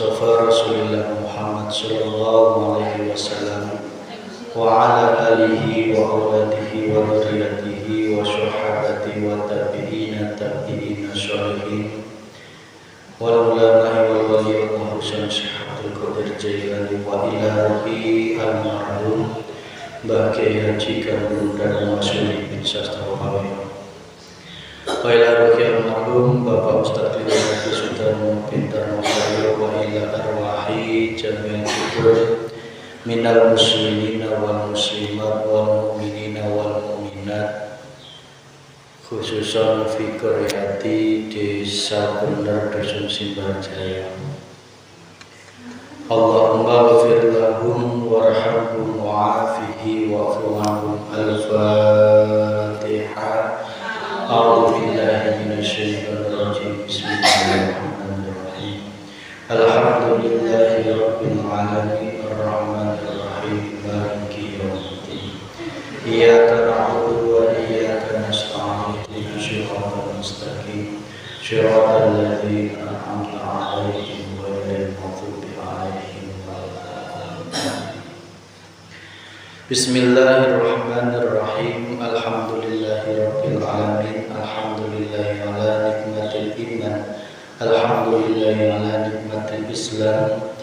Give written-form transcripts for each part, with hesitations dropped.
Mustafa Rasulullah Muhammad sallallahu alaihi wasallam wa ala alihi wa auladihi wa dzurriyyatihi wa shuhabatihi wa tabi'ina sholihin wal ulama'i wal wali wa husan syihatul qadir jailani wa ila ruhi al-marhum Bagi Haji Gandum dan Masuli bin Sastrawawi wa ila ruhi al-marhum Bapak Ustaz Ridwan Haji Sudarmo bin Darmawali wa ila arwahi jami'an syukur minal muslimina wal muslimat wal mu'minina wal mu'minat khususan fi Koryati Desa Bener Dusun Simbarjaya. Allahumma ghafir lahum warhamhum wa'afihi wa'fu anhum. Al-Fatihah. A'udzu billahi minasyaitonir rajim. Bismillahirrahmanirrahim. Alhamdulillahi rabbil alamin arrahmanir rahim maliki yaumiddin. Iyyaka na'budu wa iyyaka nasta'in ihdinas siratal mustaqim siratal ladzina an'amta 'alaihim ghairil maghdubi 'alaihim waladdallin. Bismillahirrahmanirrahim. Alhamdulillahi rabbil alamin. Alhamdulillahi ala nikmatil iman. Alhamdulillahi ala nikmatil islam.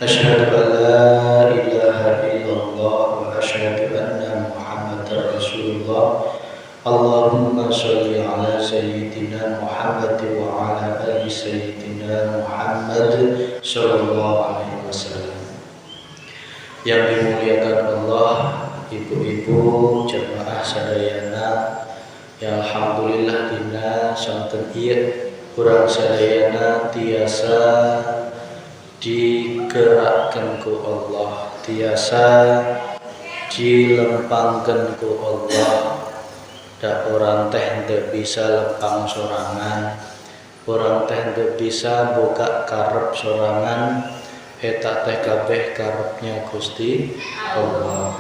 Asyhadu an la ilaha illallah wa asyhadu anna Muhammadar Rasulullah. Allahumma sholli ala sayyidina Muhammad wa ala ali sayyidina Muhammad sallallahu alaihi wasallam. Yang dimuliakan Allah, ibu-ibu jemaah sadayana, ya alhamdulillah dina santen ieu urang sadayana tiasa digerakkan ku Allah, tiasa dilempangkan ku Allah. Da orang teh henteu bisa lempang sorangan, orang teh henteu bisa boga karep sorangan, eta teh kabeh karepnya Gusti Allah.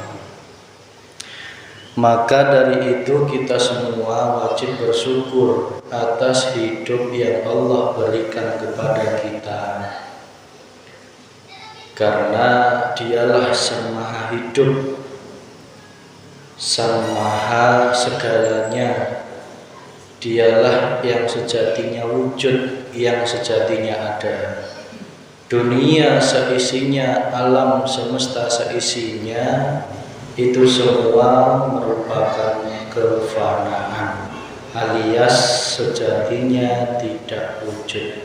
Maka dari itu kita semua wajib bersyukur atas hidup yang Allah berikan kepada kita, karena Dialah Sang Maha Hidup, Sang Maha segalanya. Dialah yang sejatinya wujud, yang sejatinya ada. Dunia seisinya, alam semesta seisinya, itu semua merupakan kefanaan, alias sejatinya tidak wujud.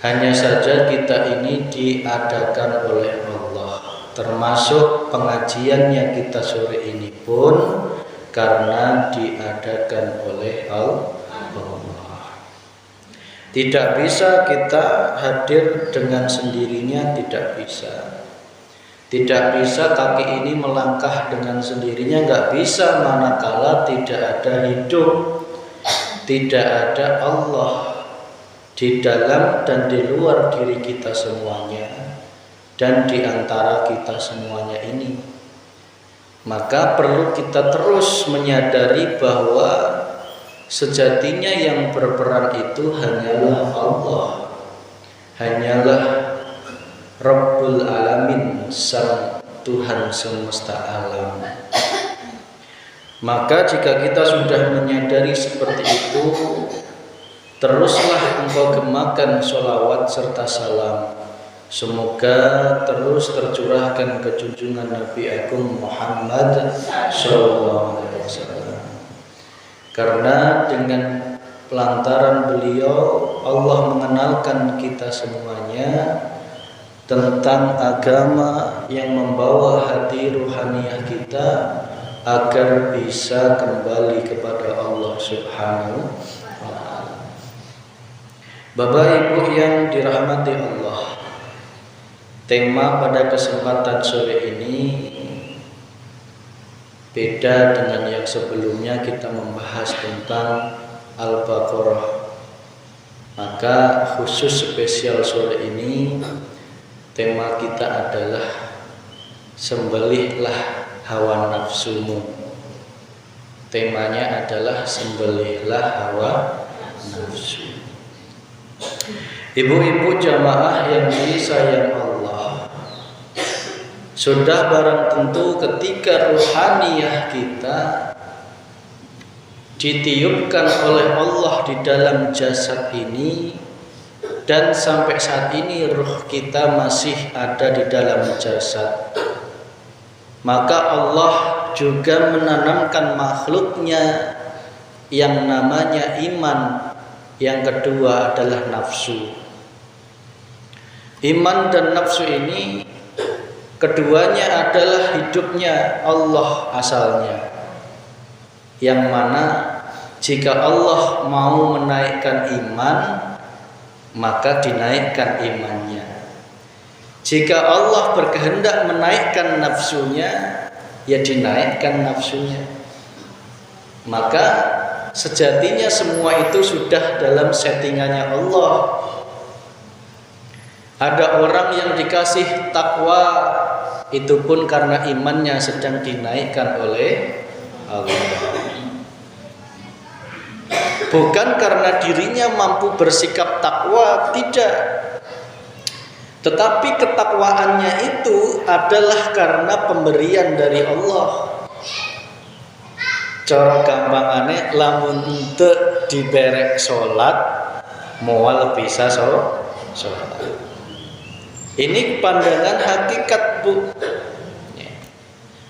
Hanya saja kita ini diadakan oleh Allah, termasuk pengajiannya kita sore ini pun karena diadakan oleh Allah. Tidak bisa kita hadir dengan sendirinya, tidak bisa. Tidak bisa kaki ini melangkah dengan sendirinya, nggak bisa manakala tidak ada hidup, tidak ada Allah di dalam dan di luar diri kita semuanya, dan di antara kita semuanya ini. Maka perlu kita terus menyadari bahwa sejatinya yang berperan itu hanyalah Allah, hanyalah Rabbul Alamin, Sang Tuhan semesta alam. Maka jika kita sudah menyadari seperti itu, teruslah engkau gemakan sholawat serta salam. Semoga terus tercurahkan ke junjungan Nabi Agung Muhammad sallallahu alaihi wasallam. Karena dengan pelantaran beliau Allah mengenalkan kita semuanya tentang agama yang membawa hati ruhaniyah kita agar bisa kembali kepada Allah Subhanahu wa ta'ala. Bapak Ibu yang dirahmati Allah, tema pada kesempatan sore ini beda dengan yang sebelumnya. Kita membahas tentang Al-Baqarah. Maka khusus spesial sore ini tema kita adalah sembelihlah hawa nafsumu. Temanya adalah sembelihlah hawa nafsu. Ibu-ibu jamaah yang disayang Allah, sudah barang tentu ketika ruhaniyah kita ditiupkan oleh Allah di dalam jasad ini, dan sampai saat ini ruh kita masih ada di dalam jasad, maka Allah juga menanamkan makhluknya yang namanya iman. Yang kedua adalah nafsu. Iman dan nafsu ini keduanya adalah hidupnya Allah asalnya, yang mana jika Allah mau menaikkan iman, maka dinaikkan imannya. Jika Allah berkehendak menaikkan nafsunya, ya dinaikkan nafsunya. Maka sejatinya semua itu sudah dalam settingannya Allah. Ada orang yang dikasih takwa, itu pun karena imannya sedang dinaikkan oleh Allah, bukan karena dirinya mampu bersikap takwa, tidak. Tetapi ketakwaannya itu adalah karena pemberian dari Allah. Cara gampangane, lamun ente diberek sholat, moal bisa sholat. Ini pandangan hakikat, Bu.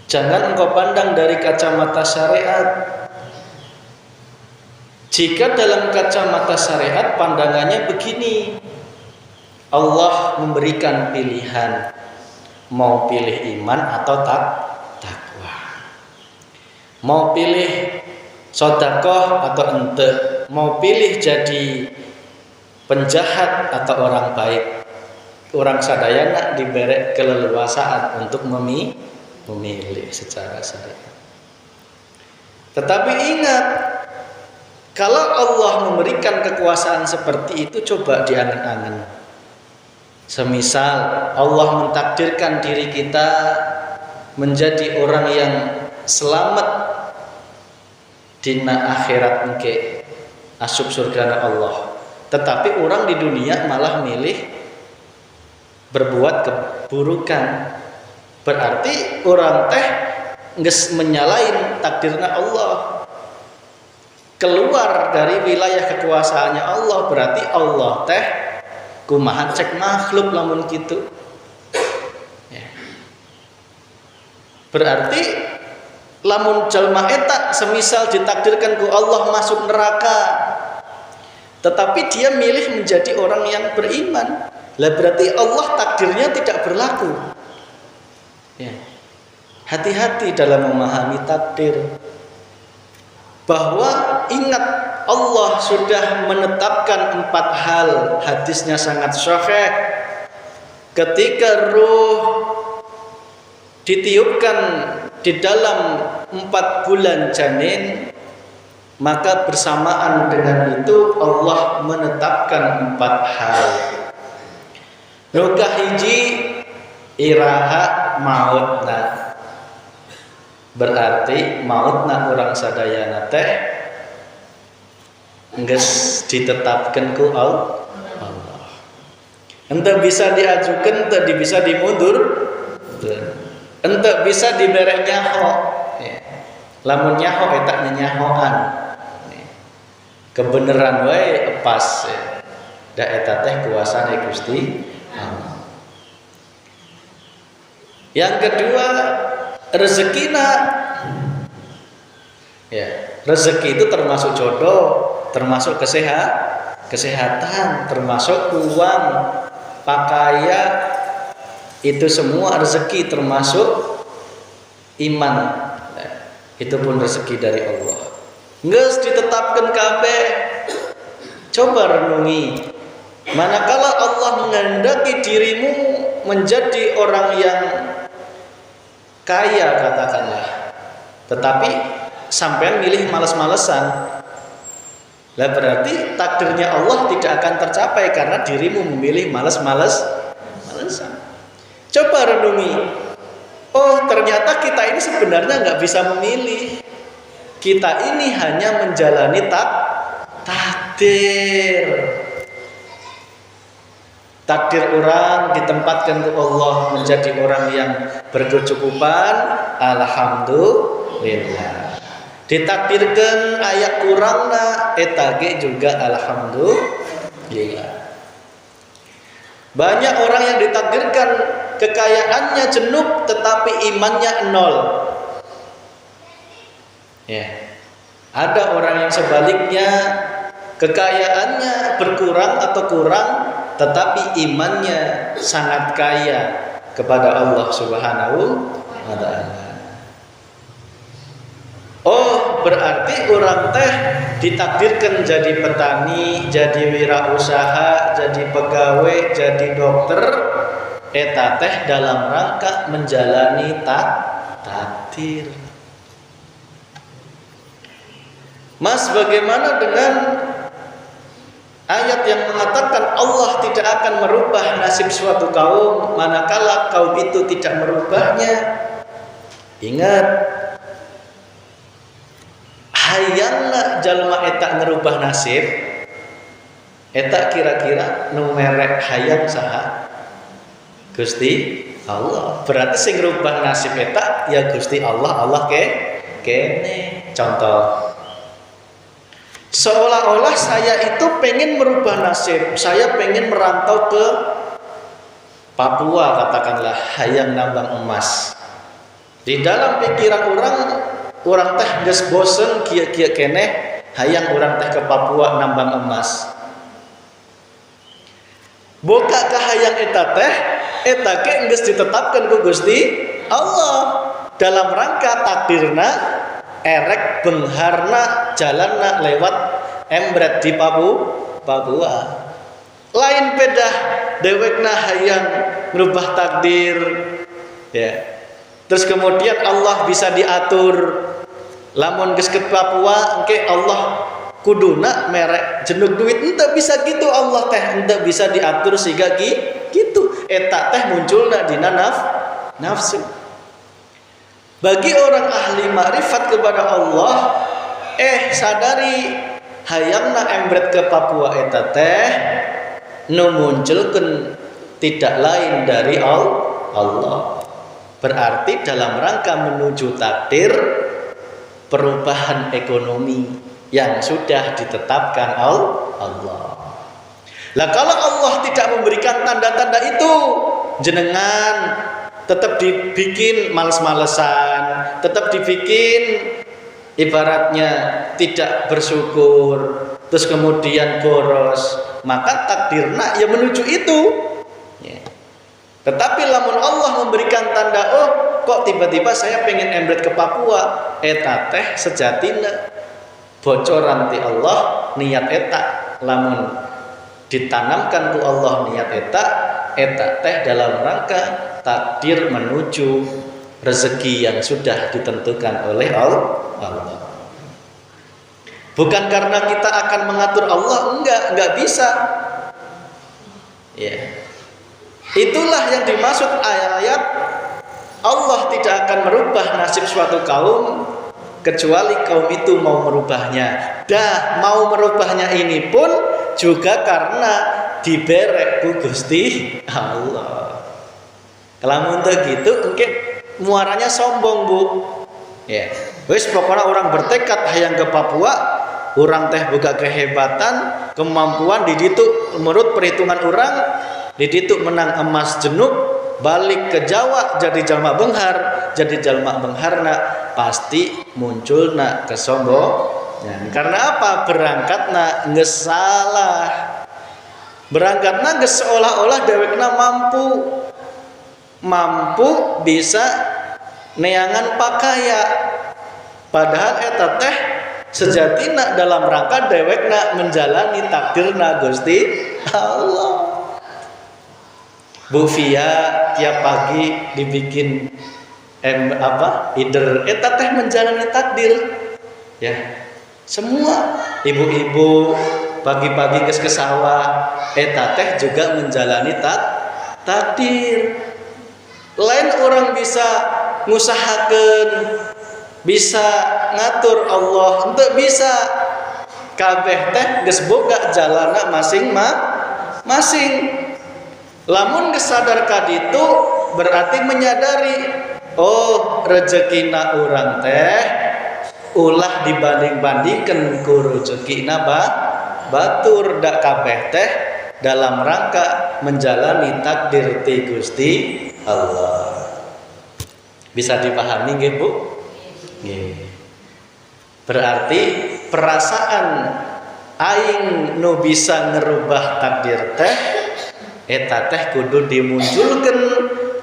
Jangan engkau pandang dari kacamata syariat. Jika dalam kacamata syariat pandangannya begini, Allah memberikan pilihan, mau pilih iman atau takwa, mau pilih sedekah atau ente, mau pilih jadi penjahat atau orang baik. Orang sadayana diberi keleluasaan untuk memilih secara syariat. Tetapi ingat, kalau Allah memberikan kekuasaan seperti itu, coba diangen-angen. Semisal Allah mentakdirkan diri kita menjadi orang yang selamat dina akhirat engke asup surga Allah, tetapi orang di dunia malah milih berbuat keburukan, berarti orang teh geus menyalahin takdirna Allah, keluar dari wilayah kekuasaannya Allah. Berarti Allah teh kumaha cek makhluk lamun gitu ya. Berarti lamun jalma eta semisal ditakdirkan ku Allah masuk neraka, tetapi dia milih menjadi orang yang beriman, lah berarti Allah takdirnya tidak berlaku ya. Hati-hati dalam memahami takdir, bahwa ingat Allah sudah menetapkan 4 hal. Hadisnya sangat sahih. Ketika ruh ditiupkan di dalam 4 bulan janin, maka bersamaan dengan itu Allah menetapkan 4 hal. Nuka hiji iraha mautna, berarti mautna orang sadayana teh geus ditetapkan ku Allah. Ente bisa diajukan, ente bisa dimundur, ente bisa dibere nyaho ya. Lamun nyaho eta nyahoan kebenaran wae pas ya. Da eta teh kuasane Gusti Allah. Yang kedua, rezekina ya. Rezeki itu termasuk jodoh, termasuk kesehatan, termasuk uang, pakaian, itu semua rezeki, termasuk iman. Itu pun rezeki dari Allah. Geus ditetapkan kabeh. Coba renungi, manakala Allah menghendaki dirimu menjadi orang yang kaya katakanlah, tetapi sampean milih males-malesan, lah berarti takdirnya Allah tidak akan tercapai karena dirimu memilih males-malesan. Coba renungi, oh ternyata kita ini sebenarnya nggak bisa memilih. Kita ini hanya menjalani takdir. Takdir orang ditempatkan ke Allah menjadi orang yang berkecukupan, alhamdulillah. Ditakdirkan aya kurangna, eta ge juga alhamdulillah. Banyak orang yang ditakdirkan kekayaannya jenuh tetapi imannya nol. Ya. Ada orang yang sebaliknya kekayaannya berkurang atau kurang tetapi imannya sangat kaya kepada Allah Subhanahu wa taala. Oh, berarti orang teh ditakdirkan jadi petani, jadi wirausaha, jadi pegawai, jadi dokter, eta teh dalam rangka menjalani takdir. Mas, bagaimana dengan ayat yang mengatakan Allah tidak akan merubah nasib suatu kaum manakala kaum itu tidak merubahnya? Ingat, hayangna jalma eta ngerubah nasib, eta kira-kira nu merek hayang saha? Gusti Allah. Berarti sing ngerubah nasib eta ya Gusti Allah. Allah kene. Contoh, seolah-olah saya itu pengen merubah nasib, saya pengen merantau ke Papua, katakanlah, hayang nambang emas. Di dalam pikiran orang teh geus bosen kieu-kieu keneh, hayang orang teh ke Papua nambang emas. Boga ka hayang eta teh, eta ge geus ditetapkeun ku Gusti Allah dalam rangka takdirna erek bengharna jalanna lewat embret di Papua. Lain pedah dewekna hayang merubah takdir, ya. Terus kemudian Allah bisa diatur. Lamun geus ke Papua engke Allah kuduna merek jenug duit, ente bisa gitu Allah teh, ente bisa diatur sehingga gitu. Eta teh munculna dina nafsu. Bagi orang ahli makrifat kepada Allah, sadari hayangna embret ke Papua eta teh nu munculkeun tidak lain dari Allah. Berarti dalam rangka menuju takdir perubahan ekonomi yang sudah ditetapkan Allah. Lah kalau Allah tidak memberikan tanda-tanda itu, jenengan tetap dibikin males-malesan, tetap dibikin ibaratnya tidak bersyukur, terus kemudian boros, maka takdirna ya menuju itu. Ya. Tetapi lamun Allah memberikan tanda, oh kok tiba-tiba saya pengen embret ke Papua, eta teh sejatina bocoran ti Allah, niat eta lamun ditanamkan ku Allah niat eta teh dalam rangka takdir menuju rezeki yang sudah ditentukan oleh Allah. Bukan karena kita akan mengatur Allah, enggak bisa. Ya. Itulah yang dimaksud ayat Allah tidak akan merubah nasib suatu kaum kecuali kaum itu mau merubahnya. Mau merubahnya ini pun juga karena diberek ku Gusti Allah. Kalau untuk gitu mungkin muaranya sombong, Bu. Ya. Wis pokoknya orang bertekad hayang ke Papua, orang teh buka kehebatan, kemampuan di ditu menurut perhitungan orang di ditu menang emas jenuk, balik ke Jawa jadi jalma benghar, jadi jalma bengharna pasti munculna kesombongan. Karena apa? Berangkatna geus salah. Berangkatna geus seolah-olah dewekna mampu bisa neangan pakaya. Padahal eta teh sejatina dalam rangka dewekna menjalani takdirna Gusti Allah. Bu Fia tiap pagi dibikin ider, eta teh menjalani takdir. Ya. Semua ibu-ibu pagi-pagi ke sawah, eta teh juga menjalani takdir. Lain orang bisa ngusahakeun, bisa ngatur Allah, henteu bisa. Kabeh teh geus boga jalana masing-masing. Lamun kesadar kaditu berarti menyadari, oh rezekina urang teh ulah dibanding-bandingkan ku rezekina batur dak kabeh teh dalam rangka menjalani takdir ti Gusti Allah. Bisa dipahami nggih Bu? Nggih. Berarti perasaan aing nu bisa ngerubah takdir teh eta teh kudu dimunculkeun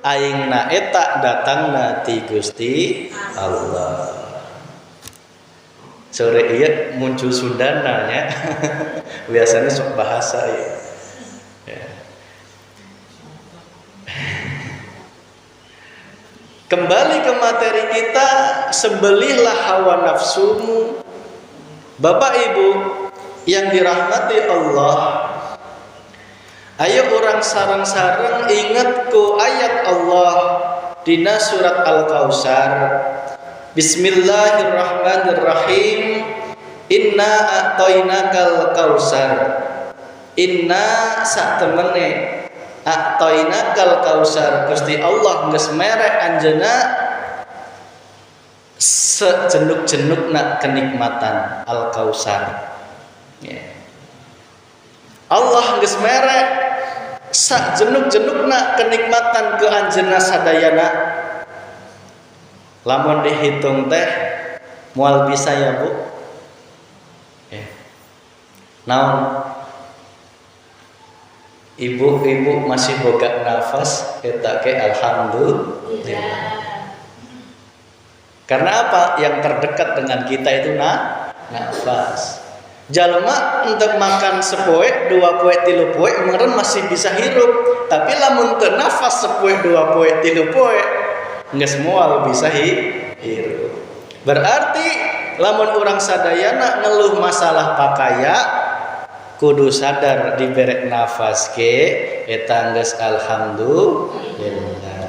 aingna eta datangna ti Gusti Allah. Sore ieu muncul Sundana nya. Biasanya sok bahasa ya. Kembali ke materi kita, sembelihlah hawa nafsumu. Bapak Ibu yang dirahmati Allah, ayo orang sareng-sareng ingat ku ayat Allah dina surat Al-Kautsar. Bismillahirrahmanirrahim. Inna a'tainakal kautsar. Inna sak temene a'tainakal kautsar. Gusti Allah geus mere anjeunna sejenuk-jenukna kenikmatan Al-Kautsar. Allah geus mere sak jenuk-jenukna kenikmatan ke anjeunna sadayana. Lamun dihitung teh moal bisa ya Bu? Naon? Ibu-ibu masih boga nafas eta ke alhamdulillah. Karena apa? Yang terdekat dengan kita itu nafas. Jalma untuk makan sepoe, 2 poe, 3 poe meureun masih bisa hirup, tapi lamun teu nafas sepoe, 2 poe, 3 poe geus moal bisa hirup. Berarti lamun urang sadayana ngeluh masalah pakaya kudu sadar dibere nafas ke eta geus alhamdulillah.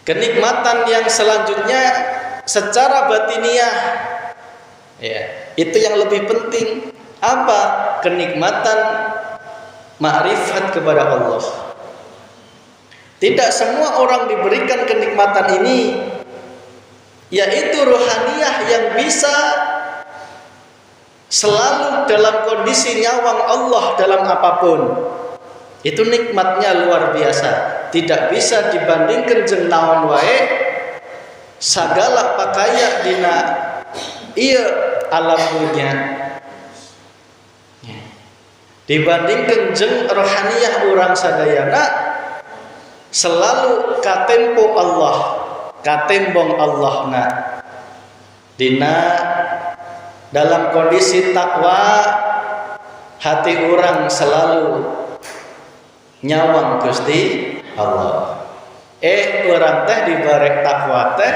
Kenikmatan yang selanjutnya secara batiniah, ya, itu yang lebih penting. Apa? Kenikmatan ma'rifat kepada Allah. Tidak semua orang diberikan kenikmatan ini, yaitu rohaniyah yang bisa selalu dalam kondisi nyawang Allah dalam apapun. Itu nikmatnya luar biasa, tidak bisa dibandingkan jeung naon wae sagala pakaya dina ieu alam dunya. Dibandingkan jeung rohaniyah urang sadayana selalu katempo Allah, katembong Allahna dina dalam kondisi takwa, hati orang selalu nyawang Gusti Allah. Orang teh dibarek takwa teh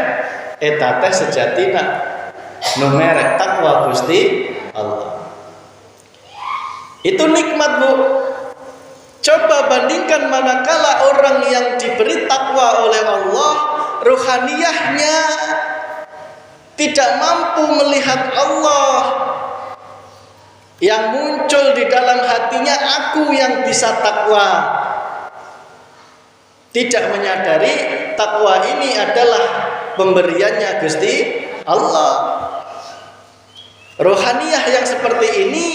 eta teh sejatina nu merek takwa Gusti Allah. Itu nikmat Bu. Coba bandingkan manakala orang yang diberi takwa oleh Allah, rohaniyahnya tidak mampu melihat Allah, yang muncul di dalam hatinya aku yang bisa takwa, tidak menyadari takwa ini adalah pemberiannya Gusti Allah. Rohaniyah yang seperti ini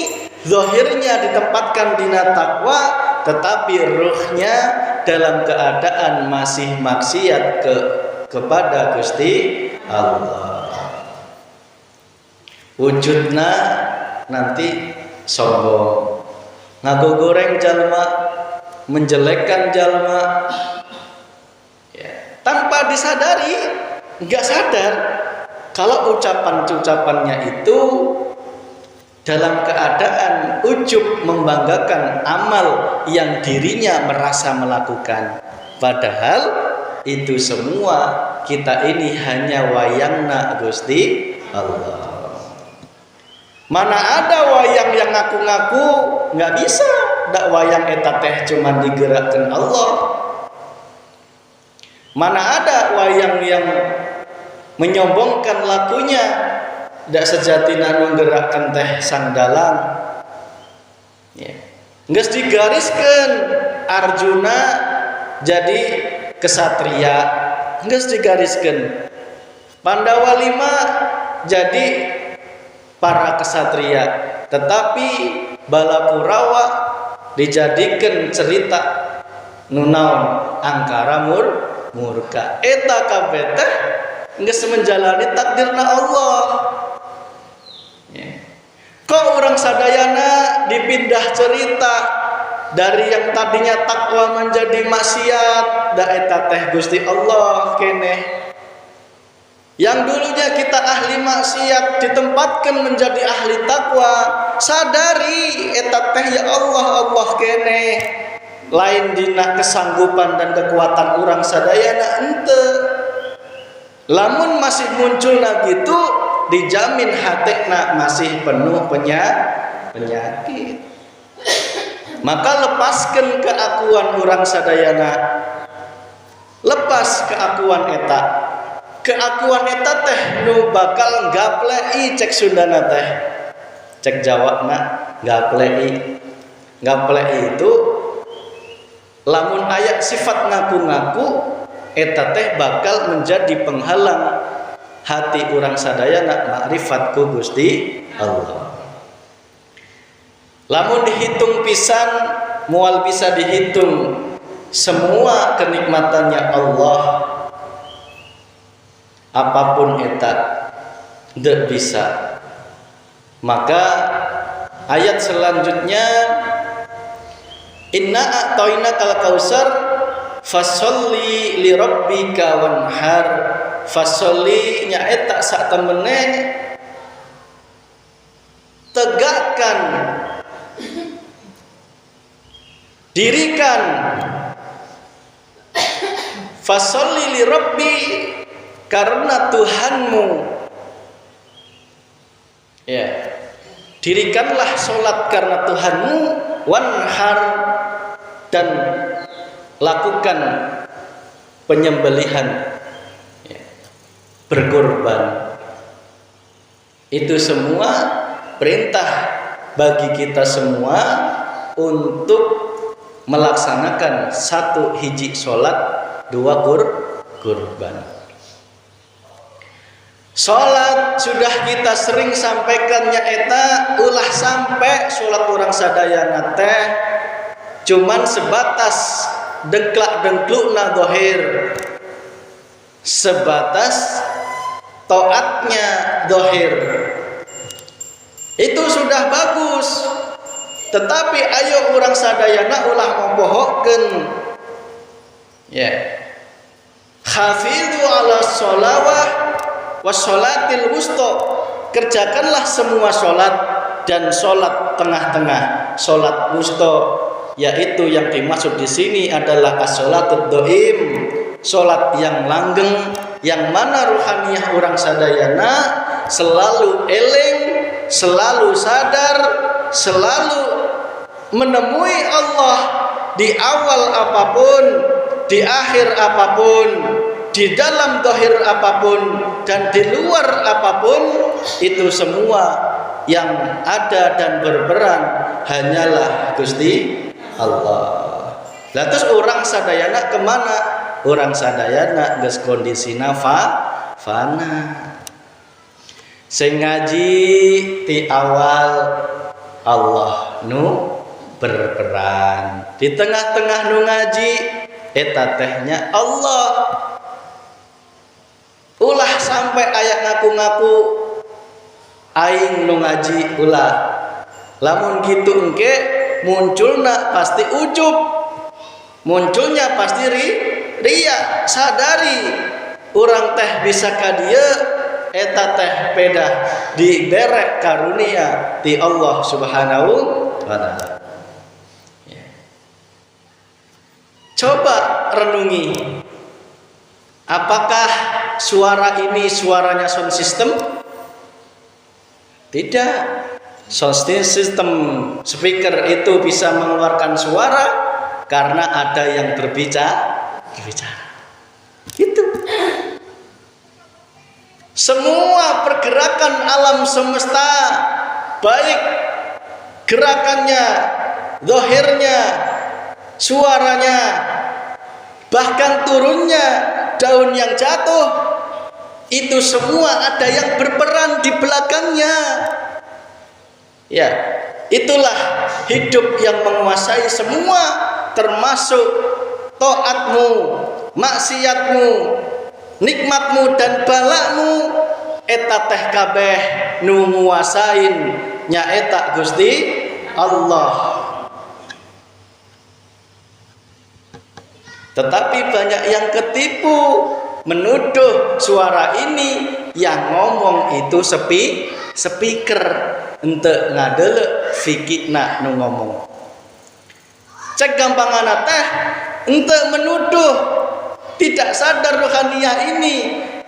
zahirnya ditempatkan di takwa, tetapi ruhnya dalam keadaan masih maksiat kepada Gusti Allah. Wujudna nanti sombong, ngagogoreng jalma, menjelekkan jalma, ya, tanpa disadari, nggak sadar kalau ucapan-ucapannya itu dalam keadaan ujub membanggakan amal yang dirinya merasa melakukan. Padahal itu semua kita ini hanya wayangna Gusti Allah. Mana ada wayang yang ngaku-ngaku nggak bisa, ndak wayang eta teh cuma digerakkan Allah. Mana ada wayang yang menyombongkan lakunya, ndak sejatina menggerakkan teh sang dalang. Ya. Geus digariskeun Arjuna jadi kesatria, geus digariskeun. Pandawa 5 jadi para kesatria, tetapi Balakurawa dijadikan cerita nunaon angkara murka. Eta kabeh teh geus menjalani takdirna Allah. Kok orang sadayana dipindah cerita dari yang tadinya takwa menjadi maksiat, da eta teh Gusti Allah keneh. Yang dulunya kita ahli maksiat ditempatkan menjadi ahli takwa, sadari eta teh ya Allah keneh. Lain dina kesanggupan dan kekuatan orang sadayana ente. Lamun masih muncul gitu, dijamin hatekna masih penuh penyakit. Maka lepaskan keakuan orang sadayana, lepas keakuan eta. Keakuan eta teh nu bakal gaplei cek Sundana teh, cek Jawana gaplei. Gaplei itu lamun aya sifat ngaku-ngaku, eta teh bakal menjadi penghalang hati orang sadayana makrifat ku Gusti Allah. Lamun dihitung pisan moal bisa dihitung semua kenikmatannya Allah, apapun eta teu bisa. Maka ayat selanjutnya, inna a'tainakal kausar fasholli li rabbika wanhar. Fasholli nyaeta satemene tegakkan, dirikan fasholli li rabbi, karena Tuhanmu. Ya, dirikanlah sholat karena Tuhanmu, wanhar, dan lakukan penyembelihan, ya, berkorban. Itu semua perintah bagi kita semua untuk melaksanakan satu hiji sholat, dua kurban. Sholat sudah kita sering sampaikannya eta, ulah sampai sholat orang sadayana teh cuman sebatas dengklak-dengklukna dohir, sebatas taatnya dohir. Itu sudah bagus. Tetapi ayo orang sadayana ulah membohongkan, ya, hafidhu ala sholawah wassolatil wusta, kerjakanlah semua sholat dan sholat tengah-tengah, sholat wusta, yaitu yang dimaksud di sini adalah as-sholatul doim, sholat yang langgeng, yang mana ruhaniyah orang sadayana selalu eling, selalu sadar, selalu menemui Allah di awal apapun, di akhir apapun, di dalam dohir apapun, dan di luar apapun. Itu semua yang ada dan berperan hanyalah Gusti Allah. Lah terus orang sadayana kemana? Orang sadayana geus kondisina fana. Sing ngaji ti awal Allah nu berperan, di tengah-tengah nu ngaji eta tehnya Allah. Ulah sampai ayat ngaku-ngaku aing nu ngaji ulah. Lamun gitu engke munculna pasti ujub, munculnya pasti ria. Sadari urang teh bisa ka dieu, eta teh peda dibere karunia ti Allah Subhanahu wa taala. Coba renungi, apakah suara ini suaranya sound system? Tidak. Sound system speaker itu bisa mengeluarkan suara karena ada yang berbicara. Itu. Semua pergerakan alam semesta, baik gerakannya zahirnya, suaranya, bahkan turunnya daun yang jatuh, itu semua ada yang berperan di belakangnya. Ya, itulah hidup yang menguasai semua, termasuk taatmu, maksiatmu, nikmatmu dan balakmu. Eta teh kabeh nu nguasain nyaeta Gusti Allah. Tetapi banyak yang ketipu, menuduh suara ini yang ngomong itu speaker, ente ngadelek fikirna nu ngomong. Cek gampangana teh, ente menuduh tidak sadar rohaniyah ini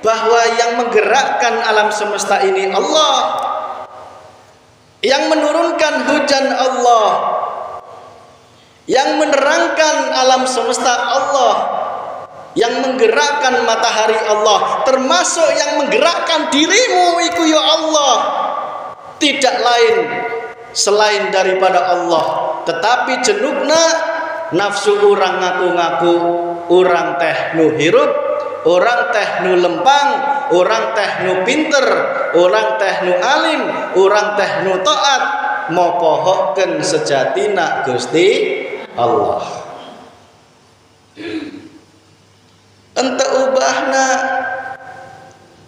bahwa yang menggerakkan alam semesta ini Allah, yang menurunkan hujan Allah, yang menerangkan alam semesta Allah, yang menggerakkan matahari Allah, termasuk yang menggerakkan dirimu iku ya Allah, tidak lain selain daripada Allah. Tetapi jenukna nafsu orang ngaku-ngaku orang teh nu hirup, orang teh nu lempang, orang teh nu pinter, orang teh nu alim, orang teh nu taat, mau pohokkeun sejatina Gusti Allah. Ente ubahna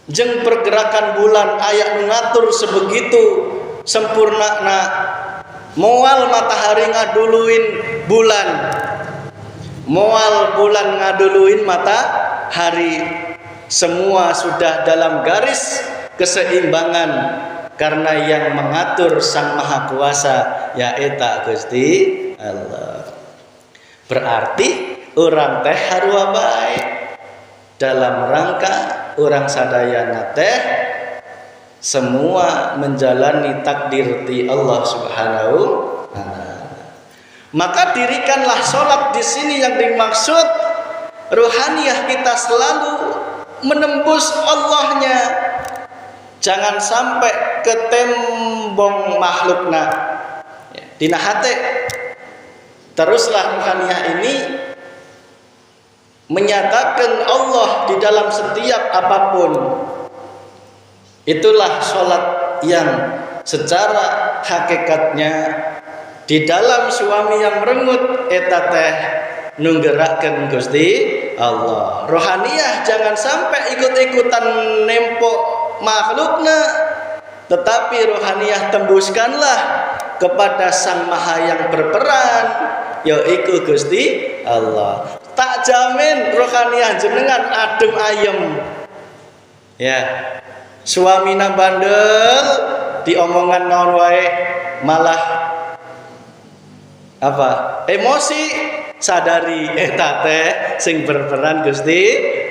jeung pergerakan bulan aya nu ngatur sebegitu sempurnana, moal matahari ngaduluin bulan, moal bulan ngaduluin matahari, semua sudah dalam garis keseimbangan karena yang mengatur Sang Maha Kuasa yaeta Gusti Allah. Berarti orang teh harua baik dalam rangka orang sadayana teh semua menjalani takdir di Allah Subhanahu wa taala. Maka dirikanlah sholat di sini yang dimaksud ruhaniyah kita selalu menembus Allahnya, jangan sampai ketembong makhlukna dina hate. Teruslah ruhaniyah ini menyatakan Allah di dalam setiap apapun. Itulah sholat yang secara hakikatnya di dalam suami yang merengut eta teh nunggerakkeun Gusti Allah. Rohaniyah jangan sampai ikut-ikutan nempok makhlukna, tetapi rohaniyah tembuskanlah kepada Sang Maha yang berperan, yaitu Gusti Allah. Tak jamin rohaniyah jenengan adem ayem. Ya, suamina bandel diomongan naon wae malah apa? Emosi, sadari eta teh sing berperan Gusti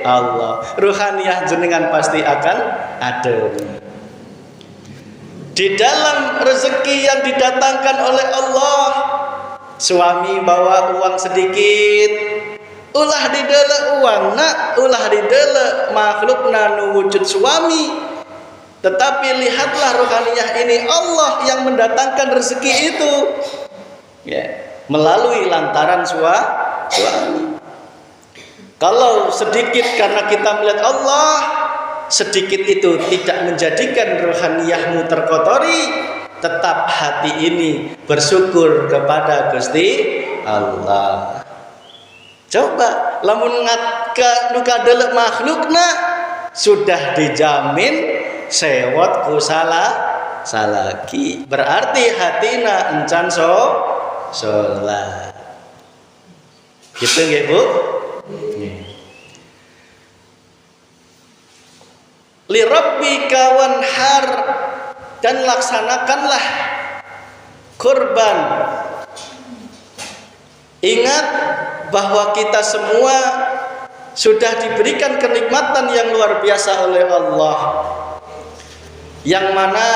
Allah. Ruhaniyah jenengan pasti akan adem. Di dalam rezeki yang didatangkan oleh Allah, suami bawa uang sedikit, ulah didelek uang nak, ulah didelek makhlukna nu wujud suami. Tetapi lihatlah rohaniyah ini, Allah yang mendatangkan rezeki itu ya, melalui lantaran suami. Kalau sedikit karena kita melihat Allah, sedikit itu tidak menjadikan rohaniyahmu terkotori. Tetap hati ini bersyukur kepada Gusti Allah. Coba lamun nuka delek makhlukna sudah dijamin sewot ku salaki. Berarti hatina encan sholat. Gitu nggih Bu? Li rabbika wanhar, dan laksanakanlah kurban. Ingat bahwa kita semua sudah diberikan kenikmatan yang luar biasa oleh Allah, yang mana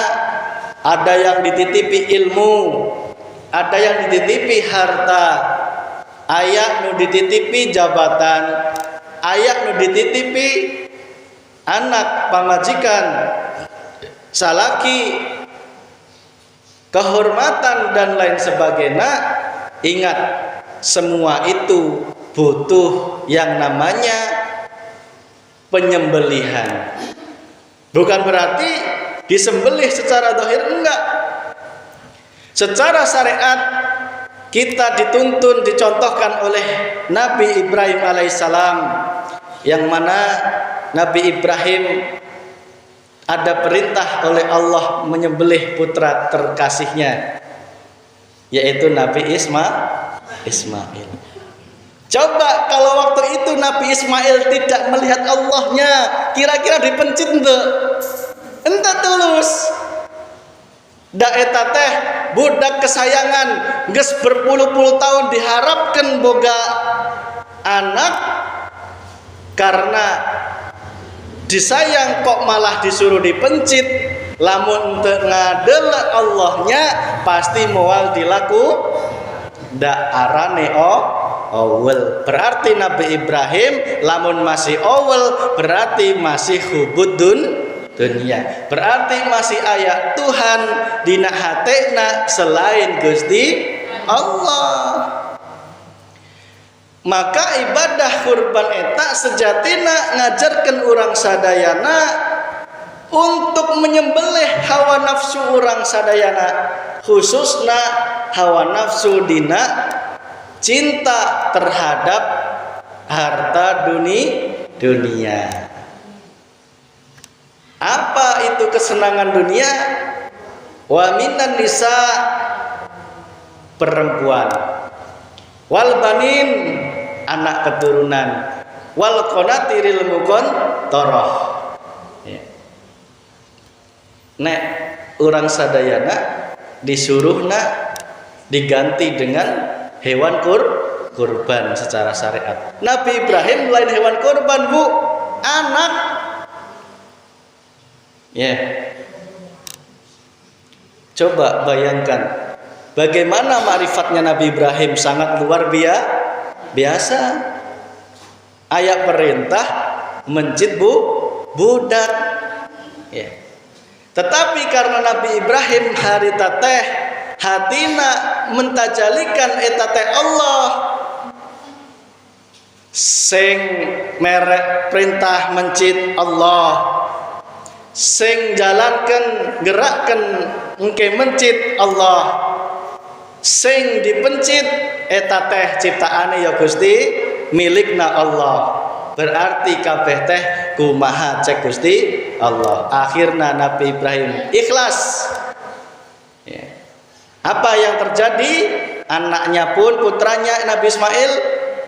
ada yang dititipi ilmu, ada yang dititipi harta, aya nu dititipi jabatan, aya nu dititipi anak pamajikan, salaki, kehormatan dan lain sebagainya. ingat, semua itu butuh yang namanya penyembelihan. Bukan berarti disembelih secara zahir, enggak. Secara syariat kita dituntun, dicontohkan oleh Nabi Ibrahim alaihissalam, yang mana Nabi Ibrahim ada perintah oleh Allah menyembelih putra terkasihnya, yaitu Nabi Ismail. Coba kalau waktu itu Nabi Ismail tidak melihat Allahnya, kira-kira dipencit ente tulus. Da eta teh budak kesayangan geus berpuluh-puluh tahun diharapkan boga anak, karena disayang kok malah disuruh dipencit. Lamun teu ngadel Allahnya pasti moal dilaku da arane awal. Berarti Nabi Ibrahim lamun masih awal berarti masih hubud dunia, berarti masih aya Tuhan dina hatena selain Gusti Allah. Maka ibadah kurban eta sejatina ngajarkan orang sadayana untuk menyembelih hawa nafsu orang sadayana, khususna hawa nafsu dina cinta terhadap harta dunia. Apa itu kesenangan dunia? Wa minan nisa, perempuan, wal banin, anak keturunan, wal qanatiril muqantarah. Nek orang sadayana disuruhna diganti dengan hewan kurban secara syariat. Nabi Ibrahim lain hewan kurban, Bu, anak. Coba bayangkan bagaimana ma'rifatnya Nabi Ibrahim, sangat luar biasa. Ayat perintah mencit budak. Tetapi karena Nabi Ibrahim harita teh hatina mentajalikan eta teh Allah, sing merek perintah mencit Allah, sing jalankan gerakkan engke mencit Allah, sing dipencit eta teh ciptaane ya Gusti, milikna Allah. Berarti kabeh teh kumaha cek Gusti Allah. Akhirna Nabi Ibrahim ikhlas. Apa yang terjadi? Anaknya pun, putranya Nabi Ismail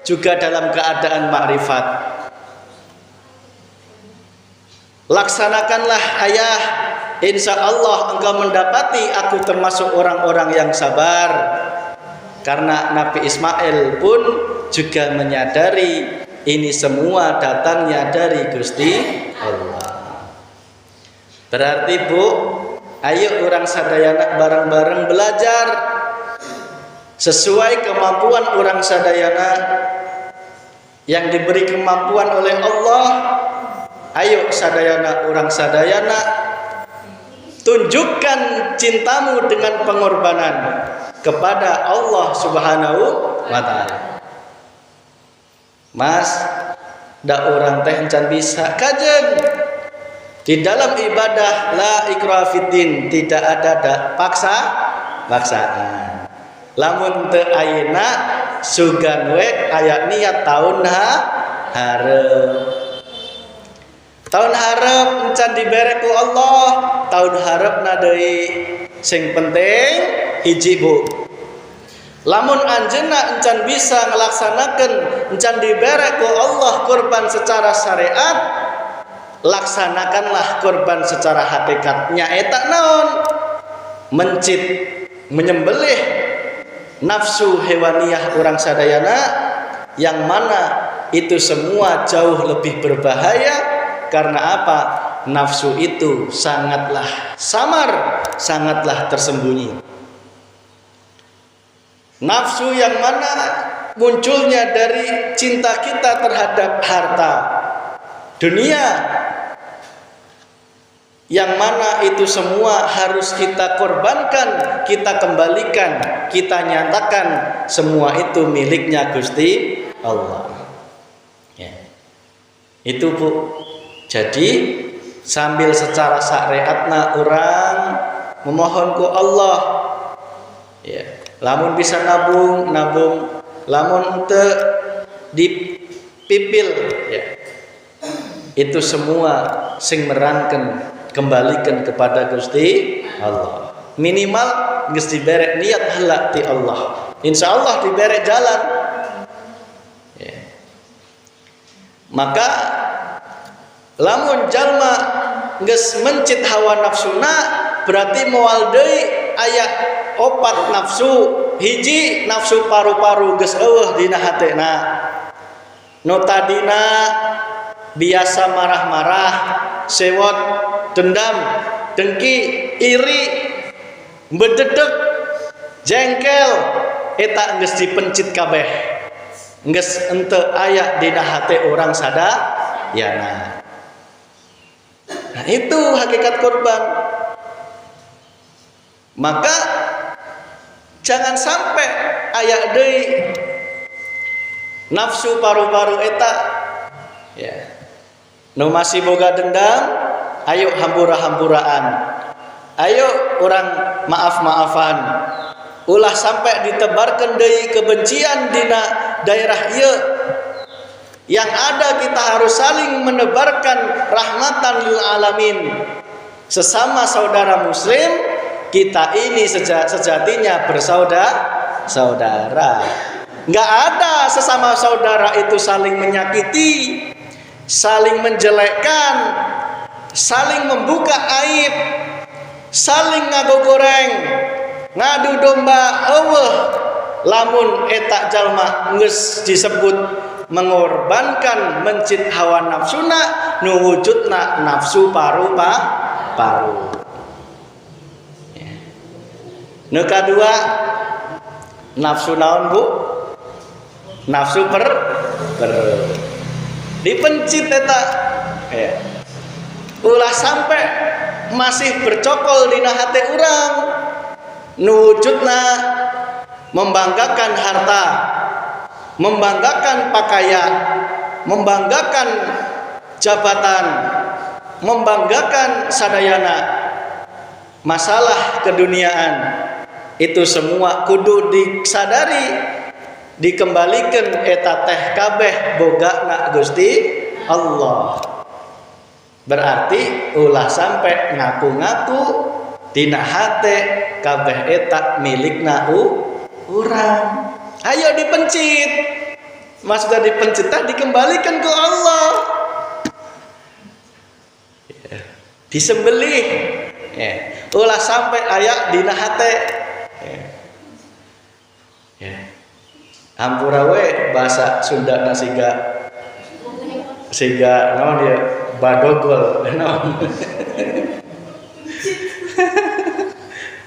juga dalam keadaan makrifat. Laksanakanlah ayah, insya Allah engkau mendapati aku termasuk orang-orang yang sabar. Karena Nabi Ismail pun juga menyadari ini semua datangnya dari Gusti Allah. Berarti Bu, ayo orang sadayana bareng-bareng belajar sesuai kemampuan orang sadayana yang diberi kemampuan oleh Allah. Ayo sadayana, orang sadayana, tunjukkan cintamu dengan pengorbanan kepada Allah Subhanahu wa Ta'ala. Mas, da orang teh encan bisa kajen. Di dalam ibadah la ikraha fiddin, tidak ada paksaan. Lamun teu ayeuna sugan we aya niat tahun hareup. Tahun hareup encan dibere ku Allah, tahun hareupna deui. Sing penting hiji Bu, lamun anjeunna encan bisa ngelaksanakeun encan dibere ku Allah kurban secara syariat, laksanakanlah kurban secara hakikatnya. Eta naon? Mencit, menyembelih nafsu hewaniyah orang sadayana, yang mana itu semua jauh lebih berbahaya. Karena apa? Nafsu itu sangatlah samar, sangatlah tersembunyi. Nafsu yang mana munculnya dari cinta kita terhadap harta dunia, yang mana itu semua harus kita korbankan, kita kembalikan kita nyatakan semua itu miliknya Gusti Allah. Ya. Itu Bu. Jadi sambil secara syariatna orang memohon ku Allah. Ya. Lamun bisa nabung, lamun te dipipil, ya. Itu semua sing meranken kembalikan kepada Gusti Allah. Minimal geus diberek niat halak ti Allah. Insyaallah diberek jalan. Ya. Maka lamun jalma geus mencit hawa nafsuna berarti moal deui aya opat nafsu. Hiji nafsu paru-paru geus eueuh dina hatena. Nu tadina biasa marah-marah, sewot, dendam, dengki, iri, bededeg, jengkel, eta geus dipencit kabeh. Geus henteu aya dina hate orang sadayana. Nah, itu hakikat korban. Maka jangan sampai aya deui nafsu paru-paru eta, ya. Nu masih boga dendam, ayo hampura-hampuraan. Ayo orang maaf-maafan. Ulah sampai ditebarkan deui kebencian dina daerah ieu. Yang ada kita harus saling menebarkan rahmatan lil alamin. Sesama saudara muslim, kita ini sejatinya bersaudara. Enggak ada sesama saudara itu saling menyakiti, saling menjelekkan, saling membuka aib, saling ngagogoreng, ngadu domba eueuh. Lamun eta jalma geus disebut mengorbankan mencit hawa nafsuna, nu wujudna nafsu paru. Nu kadua nafsu naon Bu? Nafsu dipencit eta. Ya. Ulah sampai masih bercokol dina hati urang. Nu wujudna membanggakan harta, membanggakan pakaian, membanggakan jabatan, membanggakan sadayana. Masalah keduniaan itu semua kudu disadari, dikembalikan eta teh kabeh bogana Gusti Allah. Berarti ulah sampai ngaku-ngaku dina hate kabeh eta milikna urang. Ayo dipencit. Maksudnya dipencit dikembalikan ke Allah. Disembelih. Ya. Ulah sampai aya dina hate. Ya. Hampura we bahasa Sunda siga naon dia badogol naon.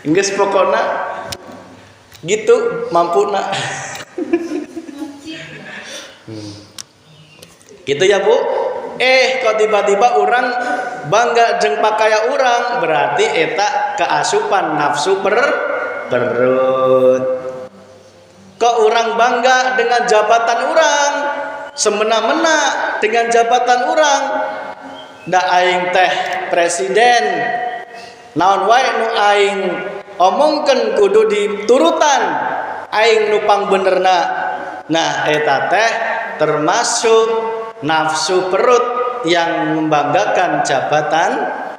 Geus pokona gitu mampuna. Gitu ya Bu. Kok tiba-tiba orang bangga jeung pakaya orang, berarti eta keasupan nafsu perut. Kok orang bangga dengan jabatan orang, semena-mena dengan jabatan orang. Da aing teh presiden, naon wae nu aing omongkeun kudu diturutan, aing nupang benerna. Nah eta teh termasuk nafsu perut yang membanggakan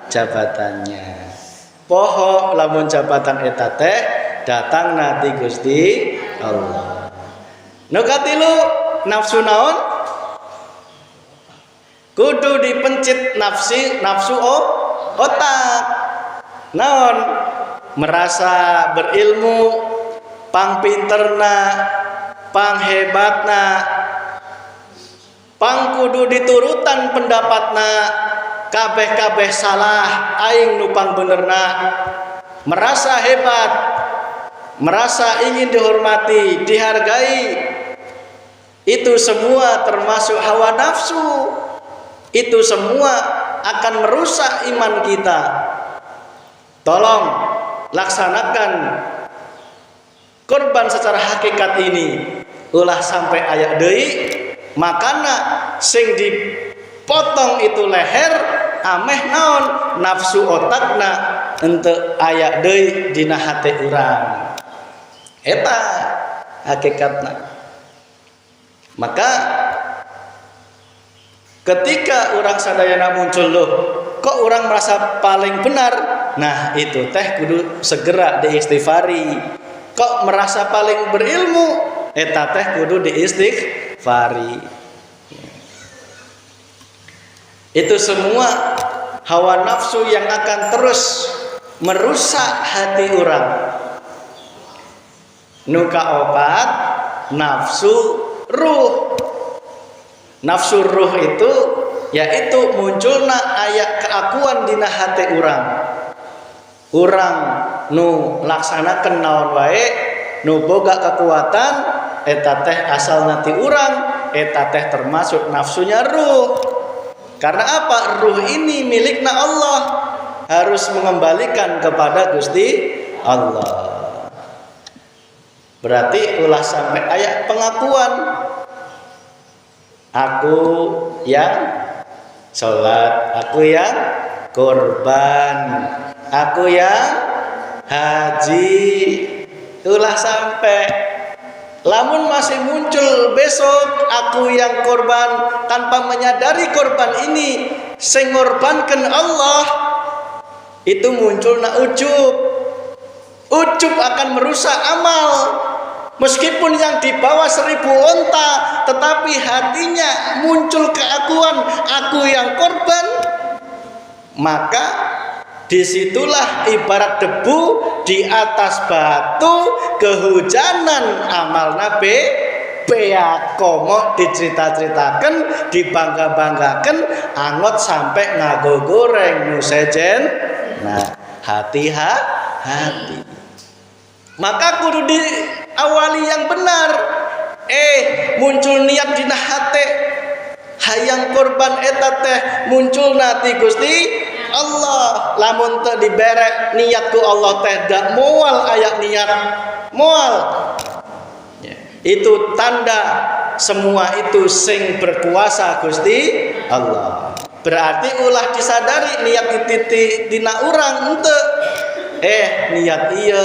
jabatannya. Poho lamun jabatan eta teh datang nanti Gusti Allah. Nu katilu nafsu naon? Kudu dipencit nafsu otak. Naon? Merasa berilmu, pangpinterna, panghebatna, pangkudu diturutan pendapatna, kabeh salah, aing nupang benerna. Merasa hebat, merasa ingin dihormati, dihargai. Itu semua termasuk hawa nafsu. Itu semua akan merusak iman kita. Tolong laksanakan korban secara hakikat ini ulah sampai ayak deui, makana sing dipotong itu leher ameh naon nafsu otakna henteu aya deui dina hate urang. Eta hakikatna. Maka ketika orang sadayana muncul loh, kok orang merasa paling benar, nah itu teh kudu segera diistighfari. Kok merasa paling berilmu, eta teh kudu diistighfari. Itu semua hawa nafsu yang akan terus merusak hati orang. Nuka opat nafsu ruh. Nafsu ruh itu yaitu munculna aya keakuan dina hati urang. Urang nu laksanakeun naon wae nu boga kekuatan eta teh asalna ti urang, eta teh termasuk nafsunya ruh. Karena apa? Ruh ini milikna Allah, harus mengembalikan kepada Gusti Allah. Berarti ulah sampai ayat pengakuan, aku yang sholat, aku yang korban, aku yang haji. Ulah sampai. Lamun masih muncul besok aku yang korban tanpa menyadari korban ini sing ngorbankeun Allah, itu munculna ujub. Ujub akan merusak amal. Meskipun yang dibawa 1000 onta, tetapi hatinya muncul keakuan aku yang korban, maka disitulah ibarat debu di atas batu, kehujanan amal nabi beakomo dicerita-ceritakan, dibangga-banggakan, angot sampai ngago goreng nusejen. Nah, hati. Maka kudu diawali yang benar. Muncul niat dina hate hayang korban eta teh muncul nati Gusti Allah. Lamun teu dibere niat ku Allah teh dak moal aya niat moal. Itu tanda semua itu sing berkuasa Gusti Allah. Berarti ulah disadari niat titi dina urang henteu. Niat iya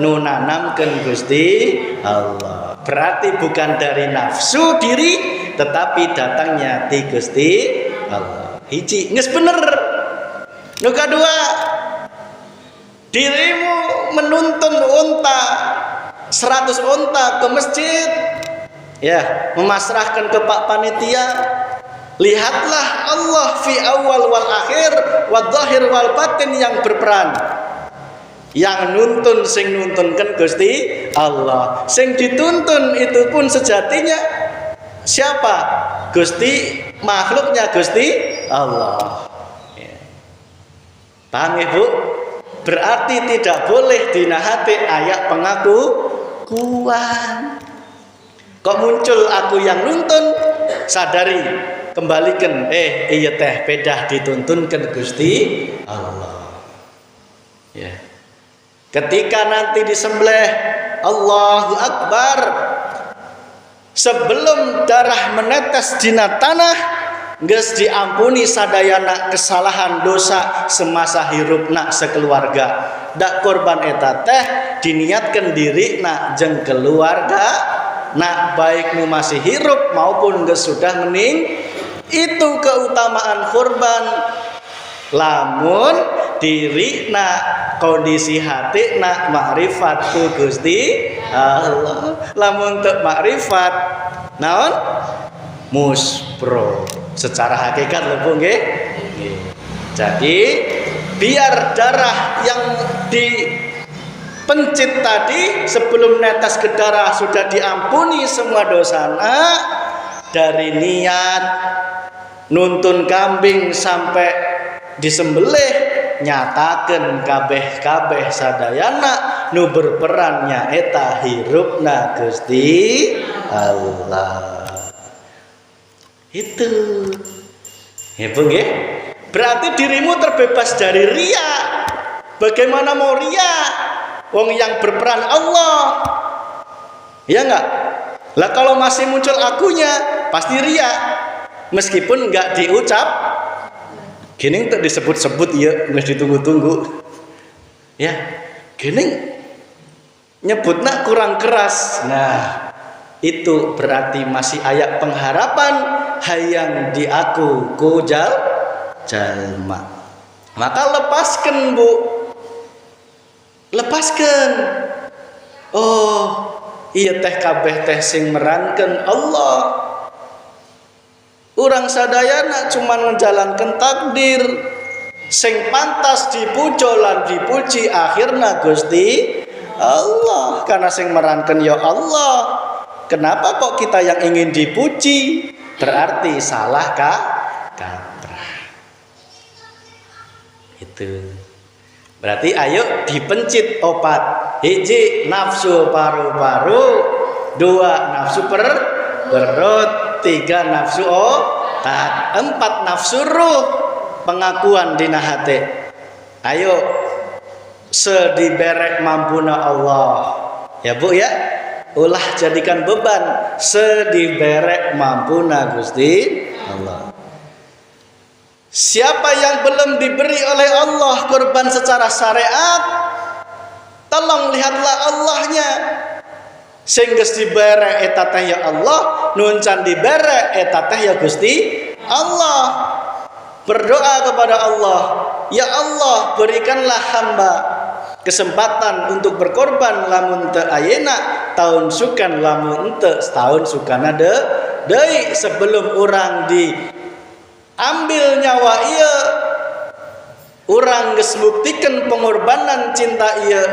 nu nanamkeun Gusti Allah. Berarti bukan dari nafsu diri, tetapi datangnya ti Gusti Allah. Hiji geus bener. Nu kadua, dirimu menuntun unta 100 unta ke masjid, ya, memasrahkan ke Pak Panitia. Lihatlah Allah fi awal wal akhir wa dhahir wal batin yang berperan. Yang nuntun sing nuntunkan Gusti Allah. Sing dituntun itu pun sejatinya siapa? Gusti, makhluknya Gusti Allah. Paham Ibu? Berarti tidak boleh dinahati ayat pengakuan. Kok muncul aku yang nuntun, sadari, kembalikan. Iya teh pedah dituntunkan Gusti Allah. Ya. Ketika nanti disembelih, Allahu Akbar, sebelum darah menetes dina tanah, geus diampuni sadayana kesalahan dosa semasa hirupna sekeluarga. Dak korban eta teh diniatkeun dirina jeung keluarga, nak baik nu masih hirup maupun geus sudah mening. Itu keutamaan korban. Lamun dirina kondisi hati nak makrifat ku Gusti Allah. Lamun teu makrifat naon muspro secara hakikat lho nggih. Jadi biar darah yang dipencit tadi sebelum netes ke darah sudah diampuni semua dosana, dari niat nuntun kambing sampai disembelih, nyatakeun kabeh sadayana nu berperannya eta hirupna Gusti Allah. Itu nggih. Berarti dirimu terbebas dari ria. Bagaimana mau ria? Wong yang berperan Allah. Ya enggak? Lah kalau masih muncul akunya, pasti ria. Meskipun enggak diucap, gini untuk disebut-sebut ya, nggak ditunggu-tunggu. Ya, gini nyebutnya kurang keras. Nah, itu berarti masih ayat pengharapan hayang di aku ku jalma. Maka lepaskan, Bu. Lepaskan. Oh, iya teh kabeh teh sing merankeun Allah. Urang sadayana cuma menjalankan takdir. Sing pantas dipujo lan dipuji akhirna Gusti Allah. Karena sing merankeun ya Allah. Kenapa kok kita yang ingin dipuji? Berarti salah kaprah. Itu. Berarti ayo dipencit opat. Hiji nafsu paru-paru, 2 nafsu perut, 3 nafsu otak, 4 nafsu ruh, pengakuan dina hati. Ayo sediberek mampuna Allah. Ya Bu ya, ulah jadikan beban sediberek mampuna Gusti Allah. Siapa yang belum diberi oleh Allah kurban secara syariat, tolong lihatlah Allahnya. Sing geus dibere eta teh ya Allah, nun can dibere eta teh ya Gusti Allah. Berdoa kepada Allah, ya Allah berikanlah hamba kesempatan untuk berkorban lamun teu ayeuna tahun sukan lamun teu setahun sukana deui sebelum urang diambil nyawa ieu urang geus buktikan pengorbanan cinta ieu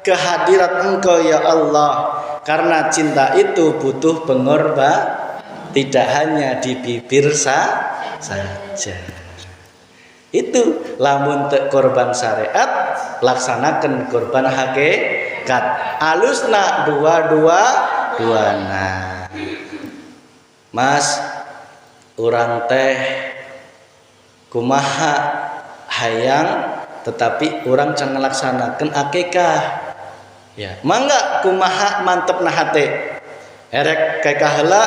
ke hadirat Engkau ya Allah, karena cinta itu butuh pengorban, tidak hanya di bibir saja. Itu lamun teu korban syariat laksanakan korban hakikat. Alusna dua-duana. Mas, urang teh kumaha hayang tetapi urang can ngelaksanakeun akikah. Ya, mangga kumaha mantepna hate. Erek kekah heula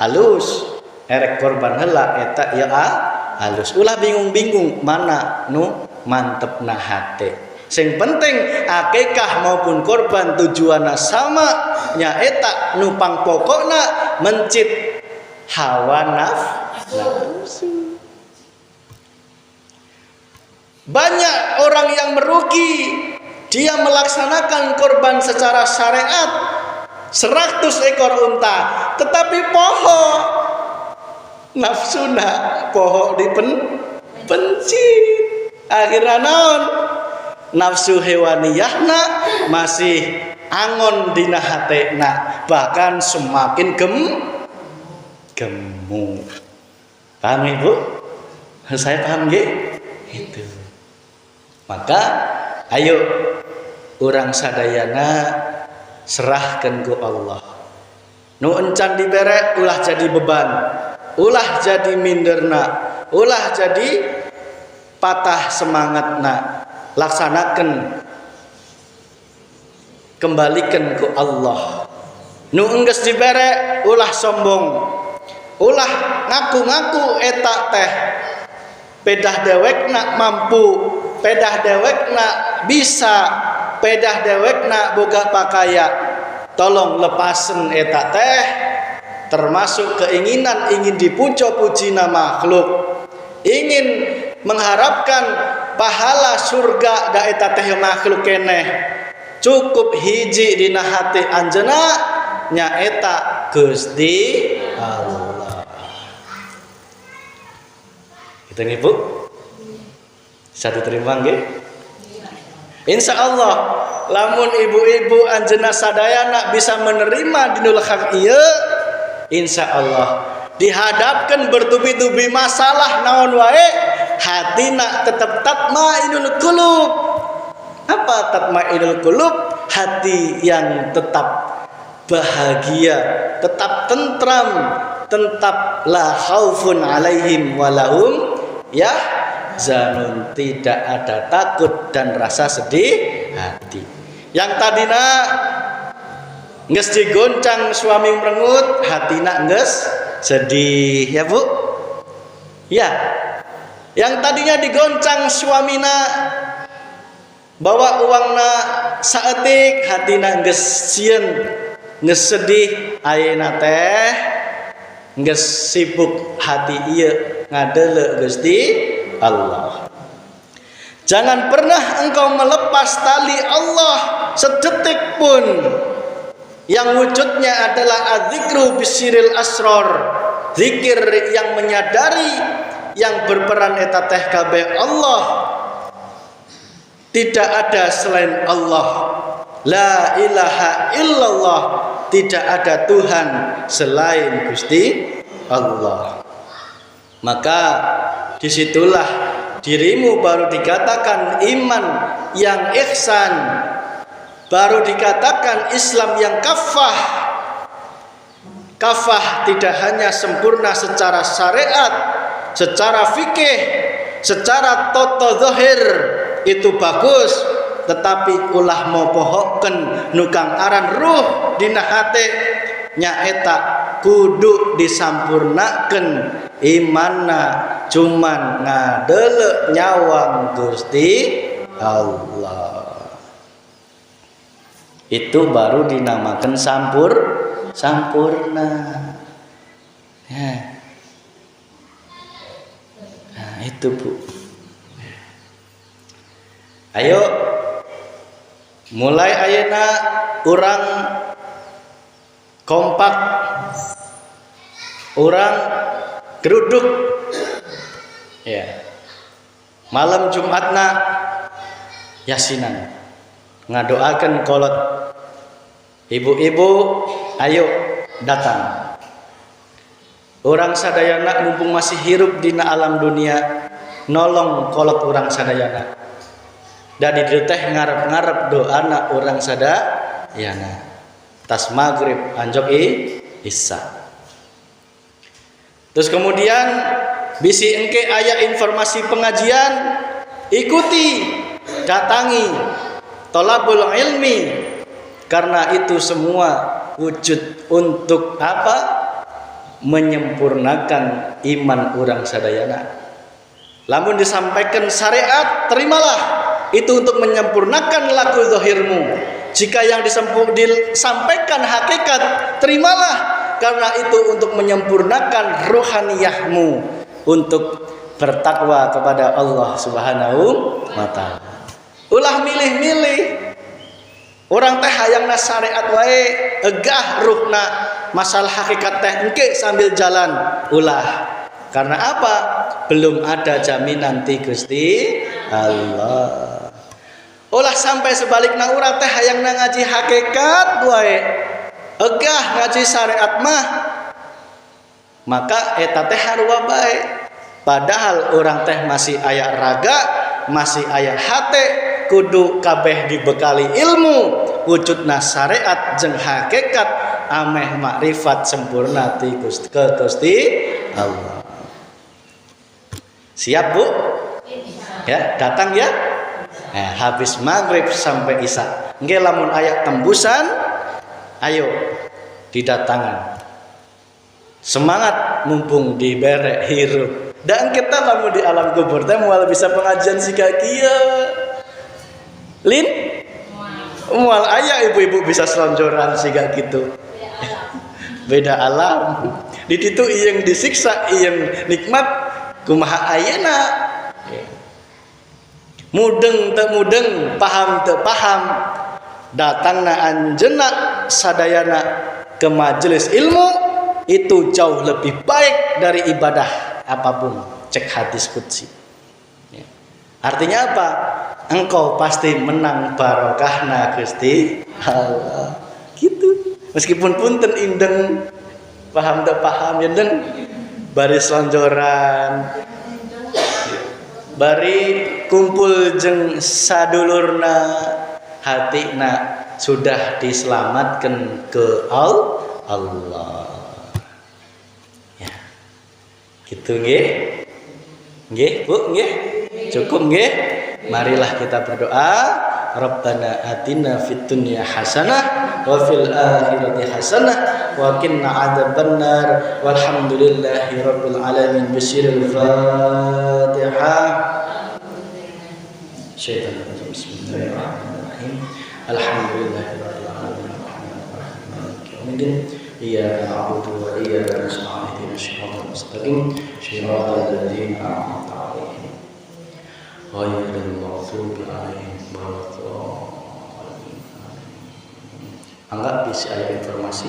alus, erek korban heula eta ya halus. Ulah bingung-bingung mana nu mantepna hate. Sing penting akikah maupun korban tujuanna sama nyaeta nu pangpokokna mencit hawa nafsu. Banyak orang yang merugi, dia melaksanakan korban secara syariat 100 ekor unta, tetapi poho nafsuna poho dipencit. Akhirnya naon? Nafsu hewaniyahna masih angon dina hatena, bahkan semakin gemuk. Paham Ibu? Saya paham nggih? Itu. Maka ayo urang sadayana serahkan ku Allah. Nu encan dibere ulah jadi beban, ulah jadi minderna, ulah jadi patah semangatna. Laksanakan, kembalikan ku Allah. Nu enggeus dibere ulah sombong, ulah ngaku-ngaku eta teh pedah dewekna mampu, pedah dewekna bisa, pedah dewekna boga pakaya. Tolong lepasen eta teh, termasuk keinginan ingin dipuja-pujina makhluk, ingin mengharapkan pahala surga da eta teh makhluk keneh. Cukup hiji dina hati anjeunna nyaeta Gusti Allah. Kita Ibu satu terima nggih? Insya Allah lamun ibu-ibu anjeunna sadayana bisa menerima dinul haq ieu, insya Allah dihadapkan bertubi-tubi masalah naon wae hatina tetap tatmainul qulub. Apa tatmainul qulub? Hati yang tetap bahagia, tetap tentram, tetap la khaufun alaihim walahum yahzanun, tidak ada takut dan rasa sedih hati. Yang tadina Nges digoncang suami merengut, hatina nges sedih, ya Bu? Ya. Yang tadinya digoncang suamina bawa uangna saeutik, hatina nges sieun, nges sedih, ayeuna teh nges sibuk hati ieu ngadeuleu Gusti Allah. Jangan pernah engkau melepas tali Allah sedetik pun, yang wujudnya adalah adzikru bisiril asror, zikir yang menyadari yang berperan eta teh kabeh Allah. Tidak ada selain Allah. La ilaha illallah, tidak ada Tuhan selain Gusti Allah. Maka disitulah dirimu baru dikatakan iman yang ihsan, baru dikatakan Islam yang kafah. Kafah tidak hanya sempurna secara syariat, secara fikih, secara toto zahir itu bagus, tetapi ulah mau pohoken nukang aran ruh dina hate nyaeta kudu disampurnakeun imanna cuman ngadeuleu nyawang Gusti Allah. Itu baru dinamakan sampurna. Nah, itu Bu. Ayo mulai ayeuna urang kompak, urang geruduk, ya. Malam Jumatna yasinan, ngadoakeun kolot. Ibu-ibu, ayo datang. Orang sadayana mumpung masih hirup dina alam dunia, nolong kolot orang sadayana. Dan di teh ngarep-ngarep doana orang sadayana. Tas maghrib anjok isya. Terus kemudian bisi engke aya informasi pengajian, ikuti, datangi, tolabul ilmi. Karena itu semua wujud untuk apa? Menyempurnakan iman orang sadayana. Lamun disampaikan syariat, terimalah. Itu untuk menyempurnakan laku zahirmu. Jika yang disampaikan hakikat, terimalah. Karena itu untuk menyempurnakan rohaniyahmu, untuk bertakwa kepada Allah Subhanahu wa ta'ala. Ulah milih-milih. Orang teh hayangna syariat wae, egah ruhna, masalah hakikat teh engke sambil jalan ulah. Karena apa? Belum ada jaminan ti Gusti Allah. Ulah sampai sebalikna urang teh hayangna ngaji hakikat wae, egah ngaji syariat mah, maka eta teh harua bae. Padahal orang teh masih aya raga, masih aya hate, kudu kabeh dibekali ilmu, wujudna syariat jeung hakikat ameh makrifat sempurna ti Gusti Allah. Siap Bu? Ya, datang ya. Nah, habis maghrib sampai isya. Nggih lamun aya tembusan, ayo didatangan. Semangat mumpung dibere hirup. Dan kita lamun di alam kubur teh moal bisa pengajian siga kieu. Lin? Moal aya ibu-ibu bisa selonjoran siga gitu. Beda alam. Di ditu ieung disiksa, ieung nikmat kumaha ayeuna. Mudeng teu mudeng, paham teu paham. Datangna anjeunna sadayana ke majelis ilmu itu jauh lebih baik dari ibadah apapun, cek hadis qudsi. Artinya apa? Engkau pasti menang barokahna Gusti Allah. Gitu. Meskipun punten indeng, paham teu paham indeng, bari selonjoran, bari kumpul jeung sadulurna, hatina sudah diselamatkan ke Allah. Ya. Gitu nggih. Nggih, Bu, nggih. Cukup nggih. Marilah kita berdoa. Rabbana atina fid dunya hasanah wa fil akhirati hasanah wa qina adzabannar. Walhamdulillahi rabbil alamin. Bismillahirrahmanirrahim. Bismillahirrahmanirrahim. Alhamdulillahirabbil alamin. Iyyaka na'budu wa iyyaka nasta'in. Ihdinas siratal mustaqim. Shiratal ladzina an'amta 'alaihim ghairil maghdubi 'alaihim waladdallin. Anggap isi ayat informasi